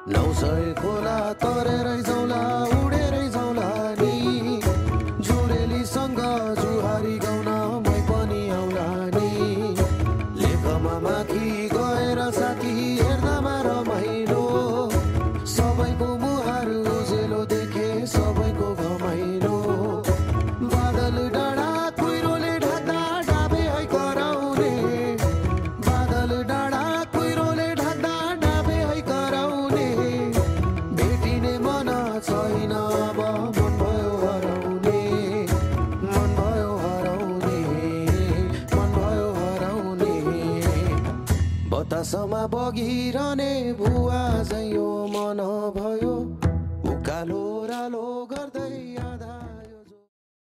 900 खोला तरेरै जाउँला उडेरै जाउँला नि जुरेलीसँग जुहारी गाउन मै पनि आउला नि लेखमा माथि गएर साथी हेर्दामा रमाइलो सबैको मुहार उजेलो देखे सबैको घमाइलो बादल डाँडा कुहिरोले ढाक्दा डाबे है कराउने बादल डाँडा कुहिरोले ढाक्दा डाबे है कराउने भेटिने मन छैन अब मन भयो हराउने मन भयो हराउने मन भयो हराउने बतासमा बगिरहने भुवा झैँ यो मन भयो उकालो ओह्रालो